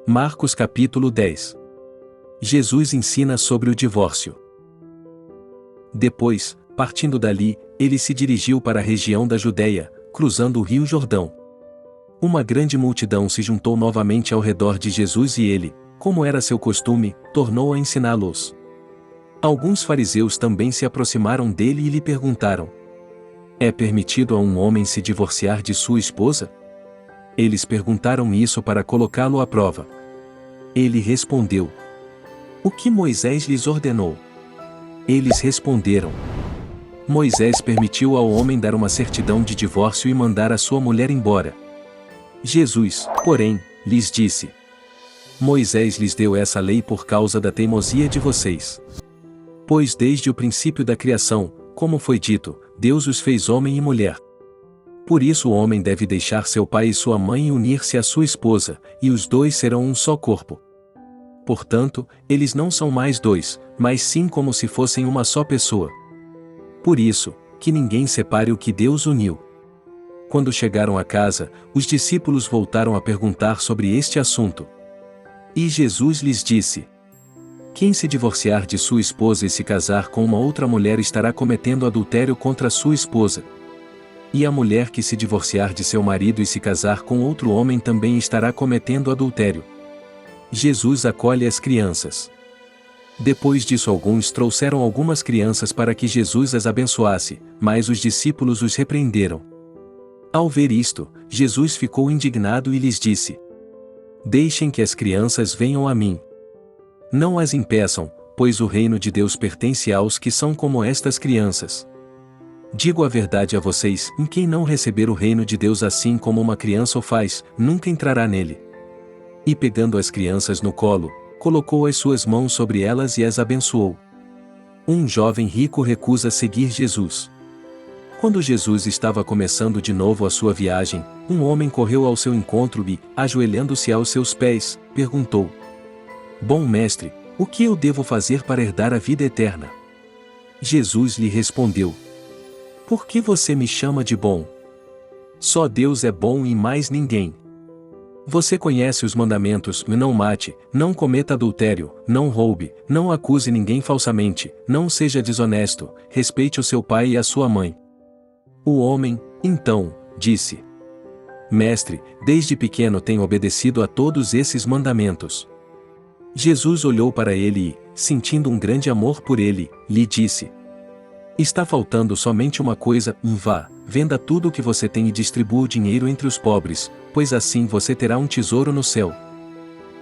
Marcos capítulo 10. Jesus ensina sobre o divórcio. Depois, partindo dali, ele se dirigiu para a região da Judeia, cruzando o rio Jordão. Uma grande multidão se juntou novamente ao redor de Jesus e ele, como era seu costume, tornou a ensiná-los. Alguns fariseus também se aproximaram dele e lhe perguntaram: é permitido a um homem se divorciar de sua esposa? Eles perguntaram isso para colocá-lo à prova. Ele respondeu: o que Moisés lhes ordenou? Eles responderam: Moisés permitiu ao homem dar uma certidão de divórcio e mandar a sua mulher embora. Jesus, porém, lhes disse: Moisés lhes deu essa lei por causa da teimosia de vocês. Pois desde o princípio da criação, como foi dito, Deus os fez homem e mulher. Por isso o homem deve deixar seu pai e sua mãe e unir-se à sua esposa, e os dois serão um só corpo. Portanto, eles não são mais dois, mas sim como se fossem uma só pessoa. Por isso, que ninguém separe o que Deus uniu. Quando chegaram a casa, os discípulos voltaram a perguntar sobre este assunto. E Jesus lhes disse: quem se divorciar de sua esposa e se casar com uma outra mulher estará cometendo adultério contra sua esposa. E a mulher que se divorciar de seu marido e se casar com outro homem também estará cometendo adultério. Jesus acolhe as crianças. Depois disso alguns trouxeram algumas crianças para que Jesus as abençoasse, mas os discípulos os repreenderam. Ao ver isto, Jesus ficou indignado e lhes disse: deixem que as crianças venham a mim. Não as impeçam, pois o reino de Deus pertence aos que são como estas crianças. Digo a verdade a vocês, quem não receber o reino de Deus assim como uma criança o faz, nunca entrará nele. E pegando as crianças no colo, colocou as suas mãos sobre elas e as abençoou. Um jovem rico recusa seguir Jesus. Quando Jesus estava começando de novo a sua viagem, um homem correu ao seu encontro e, ajoelhando-se aos seus pés, perguntou: bom mestre, o que eu devo fazer para herdar a vida eterna? Jesus lhe respondeu: por que você me chama de bom? Só Deus é bom e mais ninguém. Você conhece os mandamentos: não mate, não cometa adultério, não roube, não acuse ninguém falsamente, não seja desonesto, respeite o seu pai e a sua mãe. O homem, então, disse: mestre, desde pequeno tenho obedecido a todos esses mandamentos. Jesus olhou para ele e, sentindo um grande amor por ele, lhe disse: está faltando somente uma coisa, vá, venda tudo o que você tem e distribua o dinheiro entre os pobres, pois assim você terá um tesouro no céu.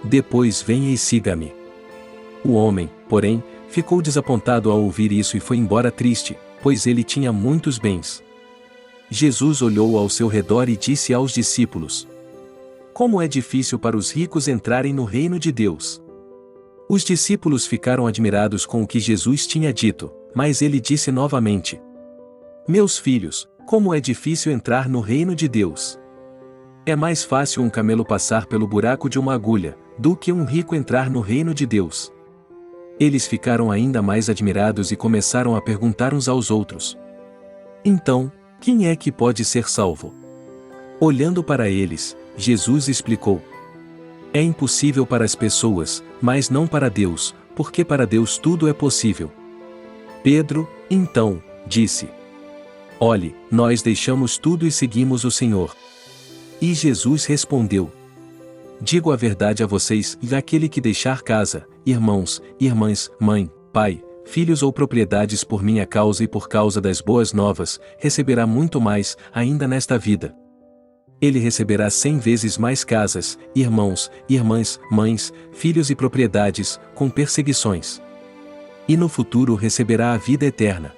Depois venha e siga-me. O homem, porém, ficou desapontado ao ouvir isso e foi embora triste, pois ele tinha muitos bens. Jesus olhou ao seu redor e disse aos discípulos: como é difícil para os ricos entrarem no reino de Deus. Os discípulos ficaram admirados com o que Jesus tinha dito, mas ele disse novamente: meus filhos, como é difícil entrar no reino de Deus. É mais fácil um camelo passar pelo buraco de uma agulha, do que um rico entrar no reino de Deus. Eles ficaram ainda mais admirados e começaram a perguntar uns aos outros: então, quem é que pode ser salvo? Olhando para eles, Jesus explicou: é impossível para as pessoas, mas não para Deus, porque para Deus tudo é possível. Pedro, então, disse: olhe, nós deixamos tudo e seguimos o Senhor. E Jesus respondeu: digo a verdade a vocês, aquele que deixar casa, irmãos, irmãs, mãe, pai, filhos ou propriedades por minha causa e por causa das boas novas, receberá muito mais, ainda nesta vida. Ele receberá 100 vezes mais casas, irmãos, irmãs, mães, filhos e propriedades, com perseguições. E no futuro receberá a vida eterna.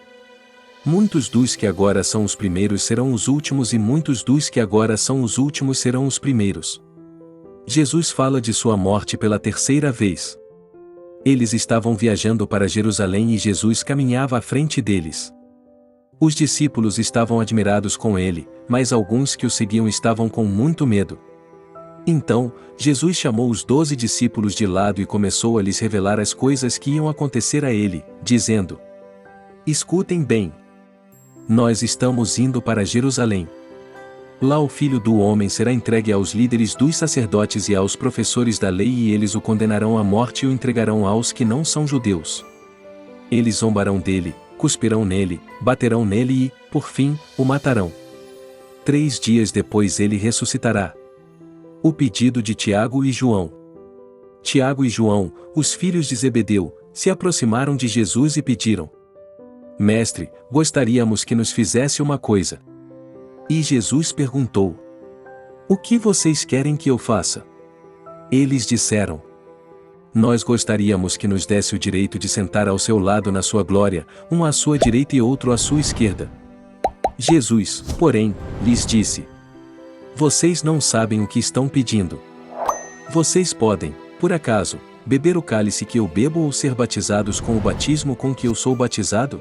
Muitos dos que agora são os primeiros serão os últimos e muitos dos que agora são os últimos serão os primeiros. Jesus fala de sua morte pela terceira vez. Eles estavam viajando para Jerusalém e Jesus caminhava à frente deles. Os discípulos estavam admirados com ele, mas alguns que o seguiam estavam com muito medo. Então, Jesus chamou os 12 discípulos de lado e começou a lhes revelar as coisas que iam acontecer a ele, dizendo: escutem bem. Nós estamos indo para Jerusalém. Lá o Filho do Homem será entregue aos líderes dos sacerdotes e aos professores da lei e eles o condenarão à morte e o entregarão aos que não são judeus. Eles zombarão dele, cuspirão nele, baterão nele e, por fim, o matarão. 3 dias depois ele ressuscitará. O pedido de Tiago e João. Tiago e João, os filhos de Zebedeu, se aproximaram de Jesus e pediram: Mestre, gostaríamos que nos fizesse uma coisa. E Jesus perguntou: O que vocês querem que eu faça? Eles disseram: Nós gostaríamos que nos desse o direito de sentar ao seu lado na sua glória, um à sua direita e outro à sua esquerda. Jesus, porém, lhes disse: Vocês não sabem o que estão pedindo. Vocês podem, por acaso, beber o cálice que eu bebo ou ser batizados com o batismo com que eu sou batizado?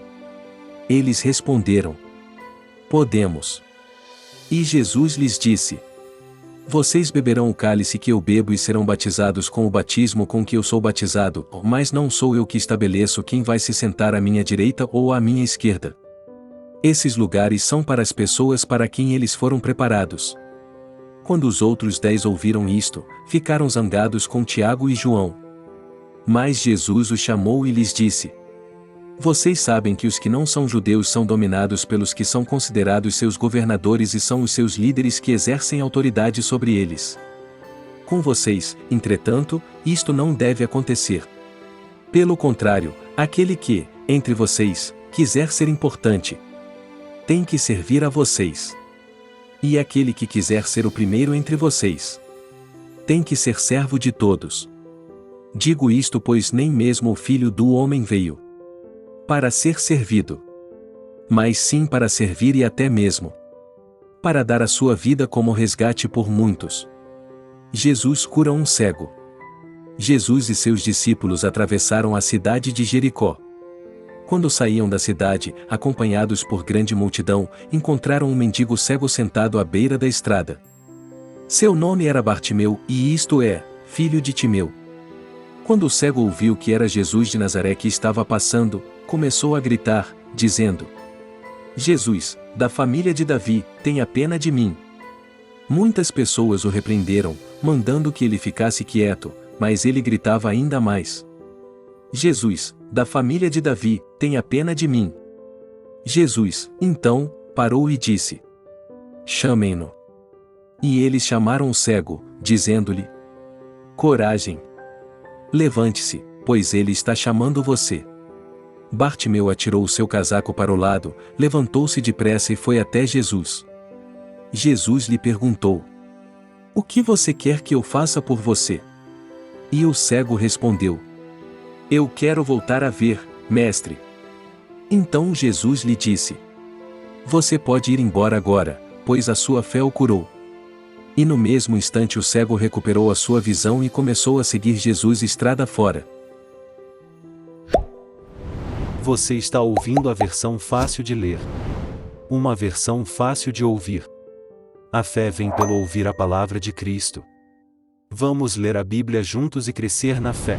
Eles responderam: Podemos. E Jesus lhes disse: Vocês beberão o cálice que eu bebo e serão batizados com o batismo com que eu sou batizado, mas não sou eu que estabeleço quem vai se sentar à minha direita ou à minha esquerda. Esses lugares são para as pessoas para quem eles foram preparados. Quando os outros 10 ouviram isto, ficaram zangados com Tiago e João. Mas Jesus os chamou e lhes disse: Vocês sabem que os que não são judeus são dominados pelos que são considerados seus governadores e são os seus líderes que exercem autoridade sobre eles. Com vocês, entretanto, isto não deve acontecer. Pelo contrário, aquele que, entre vocês, quiser ser importante, tem que servir a vocês. E aquele que quiser ser o primeiro entre vocês, tem que ser servo de todos. Digo isto pois nem mesmo o Filho do Homem veio para ser servido, mas sim para servir e até mesmo para dar a sua vida como resgate por muitos. Jesus cura um cego. Jesus e seus discípulos atravessaram a cidade de Jericó. Quando saíam da cidade, acompanhados por grande multidão, encontraram um mendigo cego sentado à beira da estrada. Seu nome era Bartimeu, e isto é, filho de Timeu. Quando o cego ouviu que era Jesus de Nazaré que estava passando, começou a gritar, dizendo: Jesus, da família de Davi, tenha pena de mim. Muitas pessoas o repreenderam, mandando que ele ficasse quieto, mas ele gritava ainda mais: Jesus, da família de Davi, tenha pena de mim. Jesus, então, parou e disse: Chamem-no. E eles chamaram o cego, dizendo-lhe: Coragem! Levante-se, pois ele está chamando você. Bartimeu atirou o seu casaco para o lado, levantou-se depressa e foi até Jesus. Jesus lhe perguntou: O que você quer que eu faça por você? E o cego respondeu: Eu quero voltar a ver, mestre. Então Jesus lhe disse: Você pode ir embora agora, pois a sua fé o curou. E no mesmo instante o cego recuperou a sua visão e começou a seguir Jesus estrada fora. Você está ouvindo a versão fácil de ler. Uma versão fácil de ouvir. A fé vem pelo ouvir a palavra de Cristo. Vamos ler a Bíblia juntos e crescer na fé.